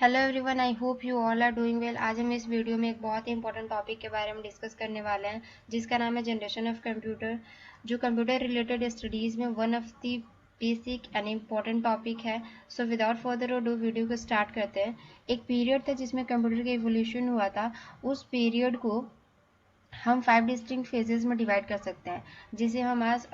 Hello everyone, I hope you all are doing well. आज हम इस वीडियो में एक बहुत ही इंपॉर्टेंट टॉपिक के बारे में डिस्कस करने वाले हैं, जिसका नाम है जनरेशन ऑफ कंप्यूटर, जो कंप्यूटर रिलेटेड स्टडीज़ में one of the basic and important topic है। So without further ado video को स्टार्ट करते हैं। एक पीरियड था जिसमें कंप्यूटर का इवोल्यूशन हुआ था। उस पीरियड को हम 5 डिस्टिंक्ट फेजेस में डिवाइड कर सकते हैं, जिसे हम आज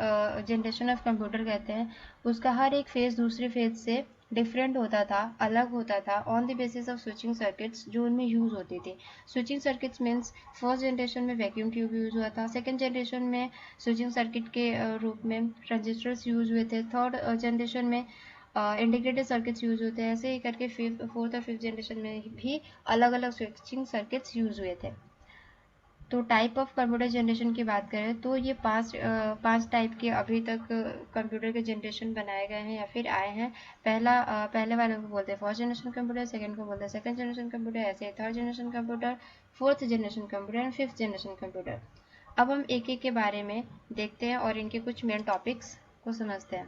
जनरेशन ऑफ कंप्यूटर कहते हैं। उसका हर एक फेज दूसरे फेज से डिफरेंट होता था, अलग होता था, on the basis of switching circuits जो उनमें यूज होते थे। Switching circuits means first generation में वैक्यूम ट्यूब यूज हुआ था, सेकेंड जनरेशन में स्विचिंग सर्किट के रूप में ट्रांजिस्टर्स यूज हुए थे, थर्ड जनरेशन में इंटीग्रेटेड सर्किट्स यूज होते हैं। ऐसे ही करके फोर्थ और फिफ्थ जनरेशन में भी अलग अलग स्विचिंग सर्किट्स यूज हुए थे। तो टाइप ऑफ कंप्यूटर जनरेशन की बात करें तो ये पांच टाइप के अभी तक कंप्यूटर के जनरेशन बनाए गए हैं या फिर आए हैं। पहले वाले को बोलते हैं फर्स्ट जनरेशन कंप्यूटर, सेकंड को बोलते हैं सेकंड जनरेशन कंप्यूटर, ऐसे third generation computer, fourth generation computer and fifth generation computer. अब हम एक एक के बारे में देखते हैं और इनके कुछ मेन टॉपिक्स को समझते हैं।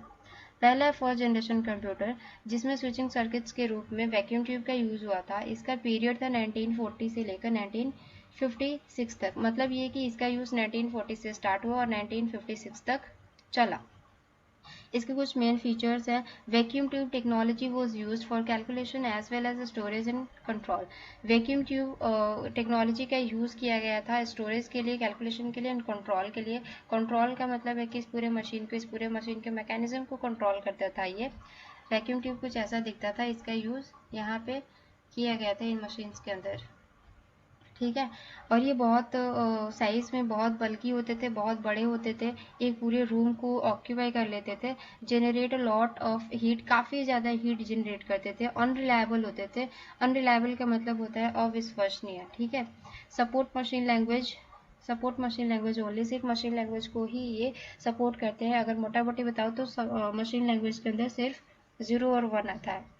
पहला है फर्स्ट जनरेशन कंप्यूटर, जिसमें स्विचिंग सर्किट्स के रूप में वैक्यूम ट्यूब का यूज हुआ था। इसका पीरियड था 1940 से लेकर 1956 तक। मतलब ये कि इसका यूज 1940 से स्टार्ट हुआ और 1956 तक चला। इसके कुछ मेन फीचर्स हैं। Vacuum tube technology was used for calculation as well as storage and control. Vacuum tube technology का यूज किया गया था स्टोरेज के लिए, कैलकुलेशन के लिए एंड कंट्रोल के लिए। कंट्रोल का मतलब है कि इस पूरे मशीन के मैकेनिज्म को कंट्रोल करता था। ये वैक्यूम ट्यूब कुछ ऐसा दिखता था। इसका यूज यहाँ पे किया गया था इन मशीन्स के अंदर। ठीक है। और ये बहुत साइज में बहुत बल्कि होते थे, बहुत बड़े होते थे, एक पूरे रूम को ऑक्यूपाई कर लेते थे, generate a lot of heat, काफ़ी ज़्यादा हीट जनरेट करते थे, अनरिलायबल होते थे। अनरिलायबल का मतलब होता है अविश्वसनीय। ठीक है। सपोर्ट मशीन लैंग्वेज ओनली, सिर्फ मशीन लैंग्वेज को ही ये सपोर्ट करते हैं। अगर मोटा मोटी बताओ तो मशीन लैंग्वेज के अंदर सिर्फ 0 और 1 आता है।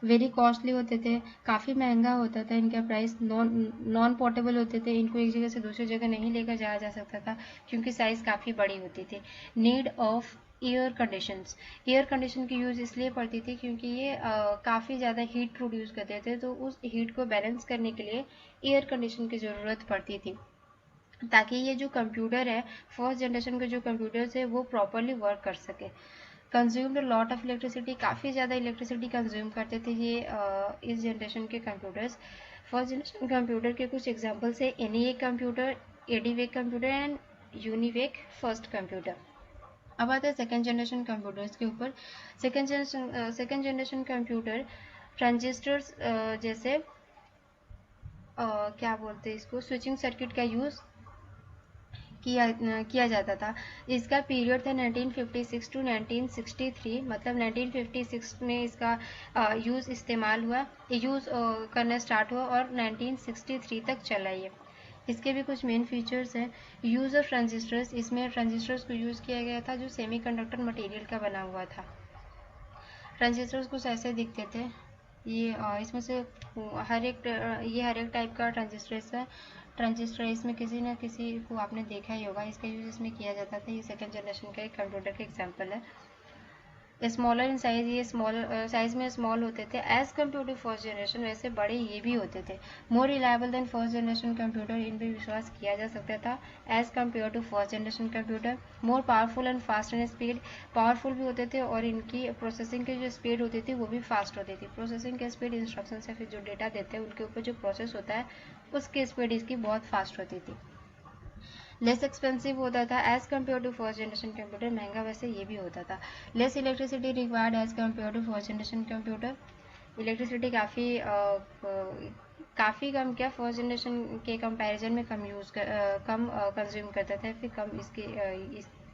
वेरी कॉस्टली होते थे, काफ़ी महंगा होता था इनका प्राइस, नॉन पोर्टेबल होते थे। इनको एक जगह से दूसरी जगह नहीं लेकर जाया जा सकता था क्योंकि साइज़ काफ़ी बड़ी होती थी। Need of air conditions, air condition की यूज़ इसलिए पड़ती थी क्योंकि ये काफ़ी ज़्यादा हीट प्रोड्यूस करते थे, तो उस हीट को बैलेंस करने के लिए एयर कंडीशन की ज़रूरत पड़ती थी, ताकि ये जो कंप्यूटर है, फर्स्ट जनरेशन के जो कंप्यूटर्स है, वो प्रॉपरली वर्क कर सके। कंज्यूम्ड लॉट ऑफ इलेक्ट्रिसिटी, काफ़ी ज़्यादा इलेक्ट्रिसिटी कंज्यूम करते थे ये इस जनरेशन के कंप्यूटर्स। फर्स्ट जनरेशन कंप्यूटर के कुछ एग्जांपल्स है ENIAC computer, EDVAC computer and UNIVAC first computer. अब आता है सेकेंड जनरेशन कंप्यूटर्स के ऊपर। सेकेंड जनरेशन कंप्यूटर ट्रांजिस्टर्स जैसे क्या बोलते हैं इसको, स्विचिंग सर्किट का यूज़ किया जाता था। इसका पीरियड था 1956 टू 1963, मतलब 1956 में इसका यूज़ इस्तेमाल हुआ, यूज़ करना स्टार्ट हुआ और 1963 तक चला ये। इसके भी कुछ मेन फीचर्स हैं। यूज़ ऑफ ट्रांजिस्टर्स, इसमें ट्रांजिस्टर्स को यूज़ किया गया था जो सेमीकंडक्टर मटेरियल का बना हुआ था। ट्रांजिस्टर्स कुछ ऐसे दिखते थे। ये इसमें से हर एक टाइप का ट्रांजिस्टर है। इसमें किसी न किसी को आपने देखा ही होगा, इसका यूज़ इसमें किया जाता था। ये सेकेंड जनरेशन का एक कंप्यूटर का एग्जांपल है। स्मॉलर इन साइज, ये साइज में स्मॉल होते थे as compare to first generation, वैसे बड़े ये भी होते थे। More reliable than first generation computer, इन पर विश्वास किया जा सकता था as compare to first generation computer. More powerful and fast and speed, powerful भी होते थे और इनकी प्रोसेसिंग की जो स्पीड होती थी वो भी फास्ट होती थी। प्रोसेसिंग की स्पीड, इंस्ट्रक्शन से फिर जो डेटा देते हैं उनके ऊपर जो प्रोसेस होता है उसकी स्पीड इसकी बहुत फास्ट होती थी। लेस एक्सपेंसिव होता था as compare to first generation computer, महंगा वैसे ये भी होता था। Less electricity required as compare to first generation computer, electricity काफ़ी कम, क्या फर्स्ट जनरेशन के कंपैरिजन में कम कंज्यूम करता था, फिर कम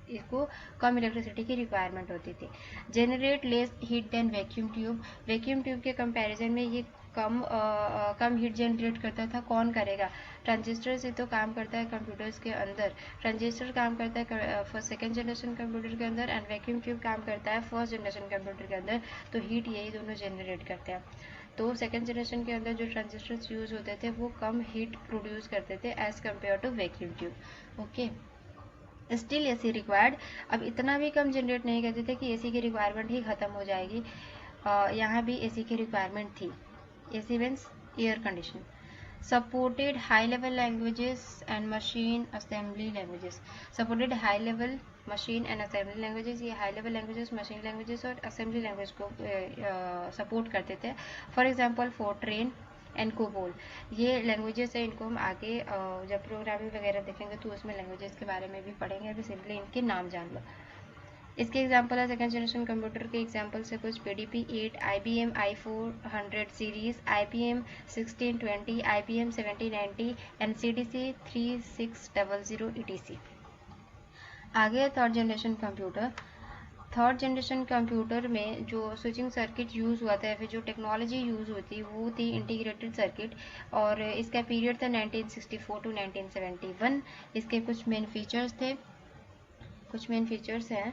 इसको कम इलेक्ट्रिसिटी की रिक्वायरमेंट होती थी। Generate less heat than vacuum tube के कंपैरिजन में ये कम हीट जनरेट करता था। कौन करेगा? ट्रांजिस्टर से तो काम करता है कंप्यूटर्स के अंदर, ट्रांजिस्टर काम करता है सेकेंड जनरेशन कंप्यूटर के अंदर एंड वैक्यूम ट्यूब काम करता है फर्स्ट जनरेशन कंप्यूटर के अंदर। तो हीट यही दोनों जनरेट करते हैं। तो सेकेंड जनरेशन के अंदर जो ट्रांजिस्टर्स यूज़ होते थे वो कम हीट प्रोड्यूस करते थे as compare to vacuum tube. Okay. Still AC required, अब इतना भी कम जनरेट नहीं करते थे कि एसी की रिक्वायरमेंट ही ख़त्म हो जाएगी। यहाँ भी एसी की रिक्वायरमेंट थी। AC means air condition. Supported high level languages and machine assembly languages. Supported high level machine and assembly languages, ये high level languages, machine languages और असेंबली लैंग्वेज को सपोर्ट करते थे। For example Fortran and COBOL, ये languages है, इनको हम आगे जब प्रोग्रामिंग वगैरह देखेंगे तो उसमें लैंग्वेजेस के बारे में भी पढ़ेंगे। अभी सिंपली इनके नाम जान लो। इसके एग्जाम्पल है सेकंड जनरेशन कंप्यूटर के एग्जाम्पल से कुछ PDP 8, IBM i400 series, IBM 1620, IBM 7090 and CDC 3600 ETC। आगे third generation computer. Third generation computer में जो स्विचिंग सर्किट यूज़ हुआ था या फिर जो टेक्नोलॉजी यूज़ हुई वो थी इंटीग्रेटेड सर्किट, और इसका पीरियड था 1964 टू 1971। इसके कुछ मेन फीचर्स थे, कुछ मेन फीचर्स हैं।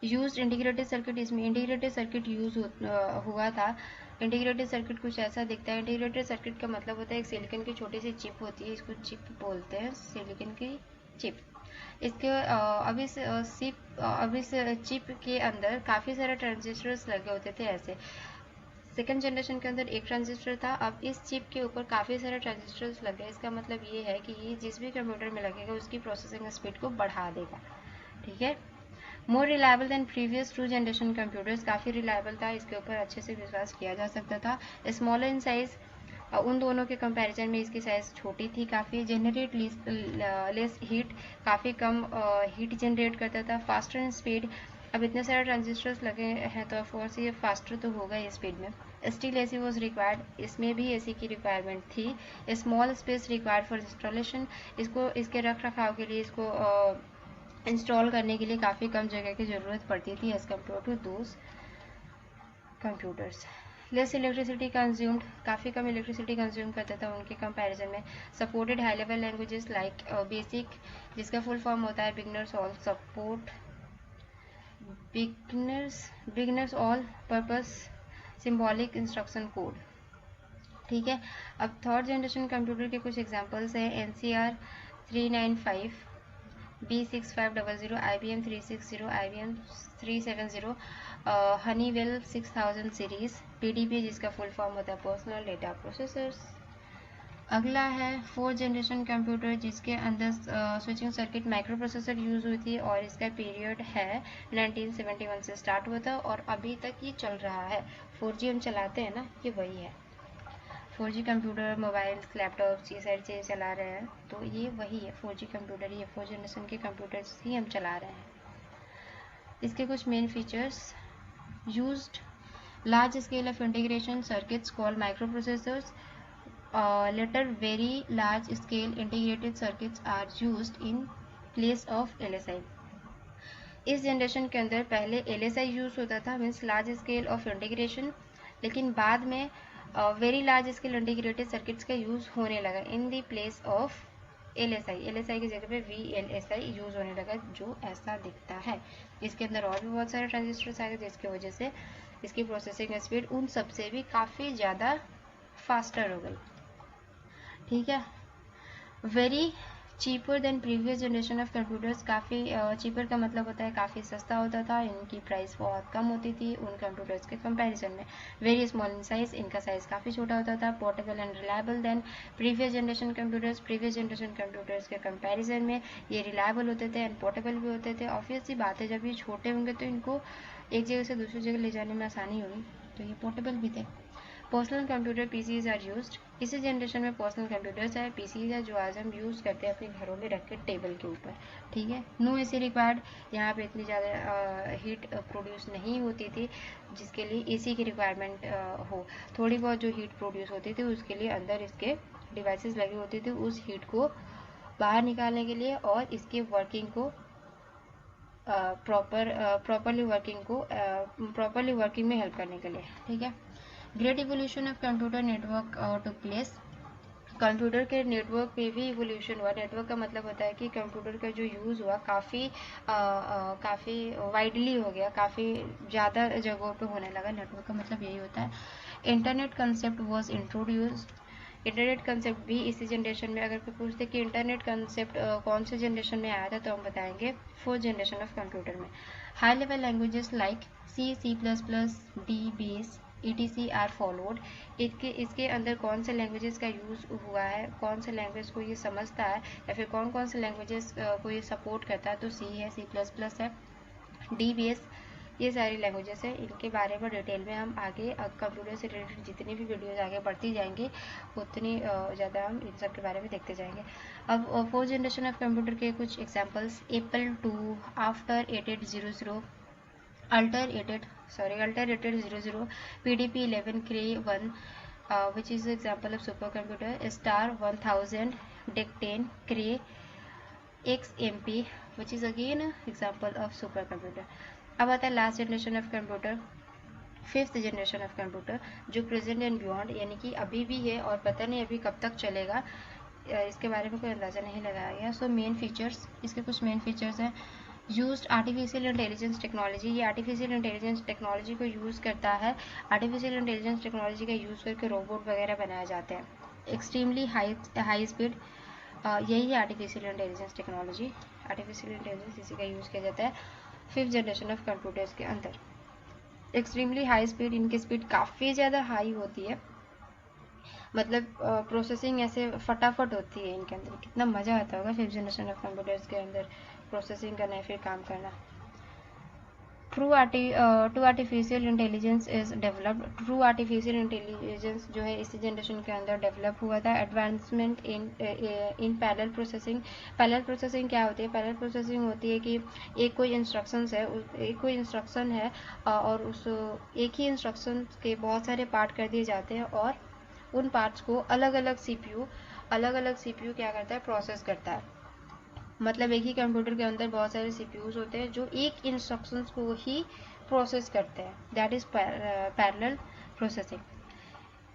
यूज्ड इंटीग्रेटेड सर्किट, इसमें इंटीग्रेटेड सर्किट यूज हुआ था। इंटीग्रेटेड सर्किट कुछ ऐसा दिखता है। इंटीग्रेटेड सर्किट का मतलब होता है एक सिलिकॉन की छोटी सी चिप होती है, इसको चिप बोलते हैं, सिलिकॉन की चिप। इसके अब इस चिप के अंदर काफ़ी सारे ट्रांजिस्टर्स लगे होते थे ऐसे। सेकेंड जनरेशन के अंदर एक ट्रांजिस्टर था, अब इस चिप के ऊपर काफ़ी सारे ट्रांजिस्टर्स लगे। इसका मतलब ये है कि ये जिस भी कंप्यूटर में लगेगा उसकी प्रोसेसिंग स्पीड को बढ़ा देगा। ठीक है। More reliable than previous two generation computers, काफ़ी रिलायबल था, इसके ऊपर अच्छे से विश्वास किया जा सकता था। स्मॉलर इन साइज, उन दोनों के कंपैरिजन में इसकी साइज़ छोटी थी काफ़ी। जनरेट लेस हीट, काफ़ी कम हीट जनरेट करता था। फास्टर इन स्पीड, अब इतने सारे ट्रांजिस्टर्स लगे हैं तो ऑफकोर्स ये फास्टर तो होगा ये स्पीड में। स्टील एसी वॉज रिक्वायर्ड, इसमें भी एसी की रिक्वायरमेंट थी। Small space required for installation, इसको इसके रख रखाव के लिए, इसको इंस्टॉल करने के लिए काफ़ी कम जगह की ज़रूरत पड़ती थी as compare to those computers. Less electricity consumed, काफ़ी कम इलेक्ट्रिसिटी कंज्यूम करता था उनके कंपैरिजन में। Supported high level languages like BASIC, जिसका फुल फॉर्म होता है beginners all support, beginners all purpose symbolic instruction code. ठीक है। अब थर्ड जनरेशन कंप्यूटर के कुछ एग्जांपल्स हैं। NCR 395, B6500, IBM 360, IBM 370, Honeywell 6000 series, PDP जिसका फुल फॉर्म होता है पर्सनल डेटा प्रोसेसर्स। अगला है फोर्थ जनरेशन कंप्यूटर, जिसके अंदर switching circuit micro processor use हुई थी, और इसका पीरियड है 1971 से स्टार्ट हुआ था और अभी तक ये चल रहा है। 4G हम चलाते हैं ना, ये वही है। 4G कंप्यूटर, मोबाइल्स, लैपटॉप्स, ये सारी चीज़ें चला रहे हैं, तो ये वही है 4G कंप्यूटर, ये 4th जनरेशन के कंप्यूटर्स ही हम चला रहे हैं। इसके कुछ main features, used large scale of integration circuits called microprocessors, later very large scale integrated circuits are used in place of LSI। इस जनरेशन के अंदर पहले LSI यूज होता था, means large scale of integration, लेकिन बाद में very large scale integrated circuits का यूज होने लगा in the place of LSI की जगह पे VLSI यूज होने लगा, जो ऐसा दिखता है। इसके अंदर और भी बहुत सारे ट्रांजिस्टर्स आ गए, जिसकी वजह से इसकी प्रोसेसिंग स्पीड उन सबसे भी काफ़ी ज़्यादा फास्टर हो गई। ठीक है। Very cheaper than previous generation of computers, काफ़ी चीपर का मतलब होता है काफ़ी सस्ता होता था, इनकी प्राइस बहुत कम होती थी उन कंप्यूटर्स के कंपैरिजन में। वेरी स्मॉल इन साइज, इनका साइज़ काफ़ी छोटा होता था। Portable and reliable than previous generation computers, previous generation computers के कंपैरिजन में ये रिलायबल होते थे एंड पोर्टेबल भी होते थे। ऑब्वियस सी बात है, जब ये छोटे होंगे तो इनको एक जगह से दूसरी जगह ले जाने में आसानी होगी, तो ये पोर्टेबल भी थे। Personal computer PCs are used, इसी जनरेशन में पर्सनल कंप्यूटर्स है, PCs है, जो आज हम यूज़ करते हैं अपने घरों में रख के टेबल के ऊपर। ठीक है। नो AC रिक्वायर्ड, यहाँ पे इतनी ज़्यादा हीट प्रोड्यूस नहीं होती थी जिसके लिए AC की रिक्वायरमेंट हो। थोड़ी बहुत जो हीट प्रोड्यूस होती थी उसके लिए अंदर इसके डिवाइसेस लगे होते थे उस हीट को बाहर निकालने के लिए और इसकी वर्किंग को प्रॉपरली वर्किंग में हेल्प करने के लिए। ठीक है। Great evolution of computer network took place, computer के नेटवर्क में भी इवोल्यूशन हुआ। नेटवर्क का मतलब होता है कि कंप्यूटर का जो यूज़ हुआ काफ़ी वाइडली हो गया, काफ़ी ज़्यादा जगहों पे होने लगा। नेटवर्क का मतलब यही होता है। Internet concept was introduced, internet concept भी इसी जनरेशन में। अगर कोई पूछते कि इंटरनेट कंसेप्ट कौन से जनरेशन में आया था, तो हम बताएंगे 4th जनरेशन ऑफ कंप्यूटर में। High level languages like C++, D base, ETC are followed. इसके अंदर कौन से लैंग्वेजेस का यूज़ हुआ है, कौन से लैंग्वेज को ये समझता है, या फिर कौन कौन से लैंग्वेजेस को ये सपोर्ट करता है, तो C है, C++ है, DBS, ये सारी लैंग्वेजेस है। इनके बारे में डिटेल में हम आगे कंप्यूटर से रिलेटेड जितनी भी वीडियोस आगे बढ़ती जाएंगी उतनी ज़्यादा हम इन सब के बारे में देखते जाएंगे। अब फोर्थ जनरेशन ऑफ कंप्यूटर के कुछ examples: Apple 2, after 8800, alter 00, PDP 11, Cray 1, which is the example of supercomputer, Star 1000, DEC 10, Cray XMP, which is again an example of supercomputer. अब आता है last generation of computer, fifth generation of computer, जो present and beyond, यानी कि अभी भी है और पता नहीं अभी कब तक चलेगा, इसके बारे में कोई अंदाज़ा नहीं लगाया गया। सो मेन फीचर्स, इसके कुछ मेन फीचर्स हैं। यूज्ड आर्टिफिशियल इंटेलिजेंस टेक्नोलॉजी, ये आर्टिफिशियल इंटेलिजेंस टेक्नोलॉजी को यूज़ करता है। आर्टिफिशियल इंटेलिजेंस टेक्नोलॉजी का यूज़ करके रोबोट वगैरह बनाए जाते हैं। एक्सट्रीमली हाई स्पीड, यही है artificial intelligence technology. Artificial intelligence इसी का यूज़ किया जाता है फिफ्थ जनरेशन ऑफ कंप्यूटर्स के अंदर। एक्सट्रीमली हाई स्पीड, इनकी स्पीड काफ़ी ज़्यादा हाई होती है, मतलब प्रोसेसिंग ऐसे फटाफट होती है इनके अंदर। कितना मज़ा आता होगा फिफ्थ जनरेशन ऑफ कंप्यूटर्स के अंदर प्रोसेसिंग करना है, फिर काम करना। True artificial intelligence is developed, true artificial intelligence जो है इसी जनरेशन के अंदर डेवलप हुआ था। Advancement in parallel processing, parallel processing क्या होती है? पैरेलल प्रोसेसिंग होती है कि एक कोई इंस्ट्रक्शन है और उस एक ही इंस्ट्रक्शन के बहुत सारे पार्ट कर दिए जाते हैं और उन पार्ट्स को अलग अलग सीपीयू क्या करता है? प्रोसेस करता है। मतलब एक ही कंप्यूटर के अंदर बहुत सारे सीपीयूज होते हैं जो एक इंस्ट्रक्शंस को ही प्रोसेस करते हैं, that is parallel processing.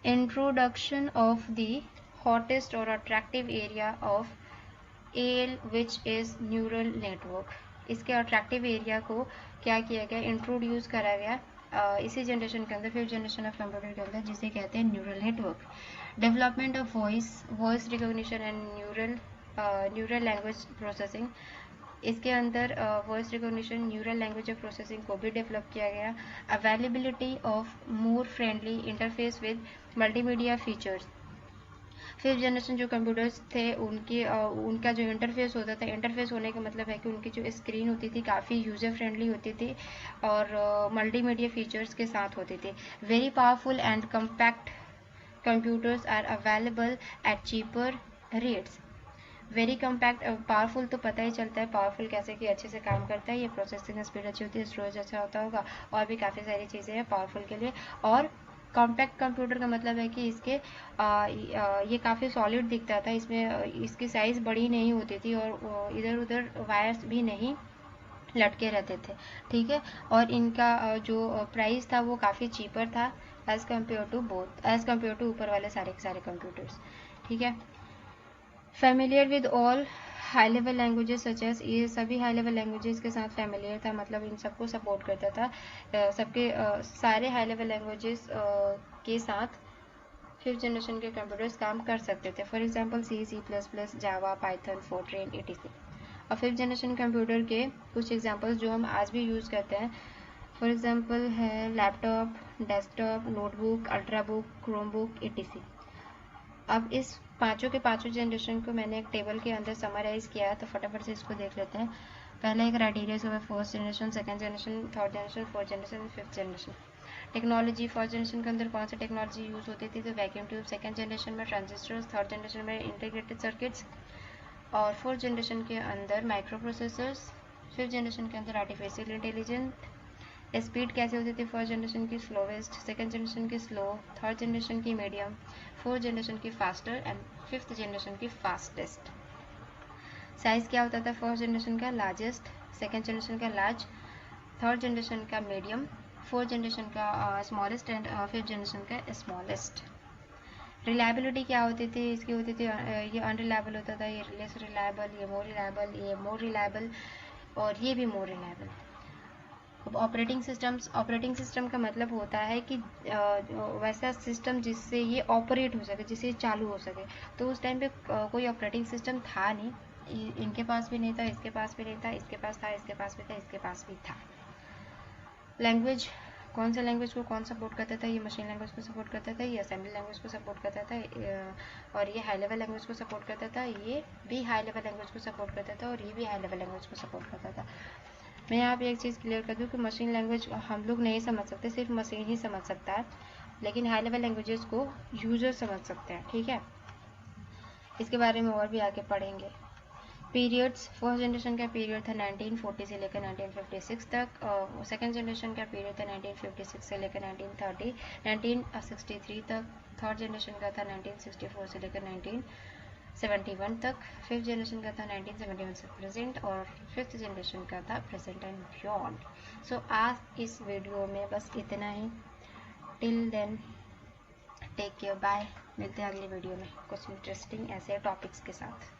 Introduction of the hottest और attractive area of AL which is neural network, इसके अट्रैक्टिव एरिया को क्या किया गया? इंट्रोड्यूस करा गया इसी जनरेशन के अंदर, फिफ्थ जनरेशन ऑफ कंप्यूटर के अंदर, जिसे कहते हैं neural network. Development of voice recognition and neural language processing, इसके अंदर voice recognition, neural language of processing को भी डेवलप किया गया। Availability of more friendly interface with multimedia features, fifth generation जो कंप्यूटर्स थे उनका जो इंटरफेस होता था, इंटरफेस होने का मतलब है कि उनकी जो स्क्रीन होती थी काफ़ी यूज़र फ्रेंडली होती थी और मल्टीमीडिया फीचर्स के साथ होती थी। Very powerful and compact computers are available at cheaper rates. Very compact, powerful तो पता ही चलता है पावरफुल कैसे कि अच्छे से काम करता है, ये प्रोसेसिंग स्पीड अच्छी होती है, स्टोरेज अच्छा होता होगा और भी काफ़ी सारी चीज़ें हैं पावरफुल के लिए। और कॉम्पैक्ट कंप्यूटर का मतलब है कि इसके ये काफ़ी सॉलिड दिखता था, इसमें इसकी साइज़ बड़ी नहीं होती थी और इधर उधर वायर्स भी नहीं लटके रहते थे, ठीक है। और इनका जो प्राइस था वो काफ़ी चीपर था एज़ कम्पेयर टू ऊपर वाले सारे के सारे कंप्यूटर्स, ठीक है। Familiar with all high level languages such as, ये सभी हाई लेवल लैंग्वेजेस के साथ फेमिलियर था, मतलब इन सबको सपोर्ट करता था, सबके सारे हाई लेवल लैंग्वेजेस के साथ फिफ्थ जनरेशन के कंप्यूटर्स काम कर सकते थे। For example C++, Java, Python, Fortran, etc। और फिफ्थ जनरेशन कंप्यूटर के कुछ एग्जांपल्स जो हम आज भी यूज़ करते हैं, फॉर एग्जांपल है laptop, desktop, notebook, ultrabook, Chromebook, etc। अब इस पांचों के पांचों जनरेशन को मैंने एक टेबल के अंदर समराइज़ किया है, तो फटाफट से इसको देख लेते हैं। पहला एक क्राइटेरिया हुआ first generation, second generation, third generation, fourth generation, fifth generation. Technology, first generation के अंदर कौन सी टेक्नोलॉजी यूज़ होती थी? तो वैक्यूम ट्यूब। सेकंड जनरेशन में ट्रांजिस्टर्स, थर्ड जनरेशन में इंटीग्रेटेड सर्किट्स और फोर्थ जनरेशन के अंदर माइक्रो प्रोसेसर्स। फिफ्थ जनरेशन के अंदर आर्टिफिशियल इंटेलिजेंस। स्पीड कैसे होती थी? फर्स्ट जनरेशन की स्लोवेस्ट, सेकंड जनरेशन की स्लो, थर्ड जनरेशन की मीडियम, फोर्थ जनरेशन की फास्टर एंड फिफ्थ जनरेशन की फास्टेस्ट। साइज क्या होता था? फर्स्ट जनरेशन का लार्जेस्ट, सेकंड जनरेशन का लार्ज, थर्ड जनरेशन का मीडियम, फोर्थ जनरेशन का स्मॉलेस्ट एंड फिफ्थ जनरेशन का स्मॉलेस्ट। रिलायबिलिटी क्या होती थी? इसकी होती थी ये अनरिलायबल होता था, ये लेस रिलायबल, ये मोर रिलायबल, ये मोर रिलायबल और ये भी मोर रिलायबल। ऑपरेटिंग सिस्टम का मतलब होता है कि वैसा सिस्टम जिससे ये ऑपरेट हो सके, जिससे चालू हो सके। तो उस टाइम पे कोई ऑपरेटिंग सिस्टम था नहीं, इनके पास भी नहीं था, इसके पास भी नहीं था, इसके पास था, इसके पास भी था, इसके पास भी था। लैंग्वेज, कौन सा लैंग्वेज को कौन सपोर्ट करता था, ये मशीन लैंग्वेज को सपोर्ट करता था, ये असेंबली लैंग्वेज को सपोर्ट करता था, और ये हाई लेवल लैंग्वेज को सपोर्ट करता था, ये भी हाई लेवल लैंग्वेज को सपोर्ट करता था, और ये भी हाई लेवल लैंग्वेज को सपोर्ट करता था। मैं यहाँ पे एक चीज़ क्लियर कर दूँ कि मशीन लैंग्वेज हम लोग नहीं समझ सकते, सिर्फ मशीन ही समझ सकता है, लेकिन हाई लेवल लैंग्वेजेस को यूजर समझ सकते हैं, ठीक है। इसके बारे में और भी आगे पढ़ेंगे। पीरियड्स, फर्स्ट जनरेशन का पीरियड था 1940 से लेकर 1956 तक, और सेकेंड जनरेशन का पीरियड था 1956 से लेकर 1963 तक, थर्ड जनरेशन का था 1964 से लेकर 1971 तक, फिफ्थ जनरेशन का था 1971 से प्रेजेंट, और फिफ्थ जनरेशन का था प्रेजेंट एंड बियॉन्ड। सो आज इस वीडियो में बस इतना ही। Till then take care, bye. मिलते हैं अगली वीडियो में कुछ इंटरेस्टिंग ऐसे टॉपिक्स के साथ।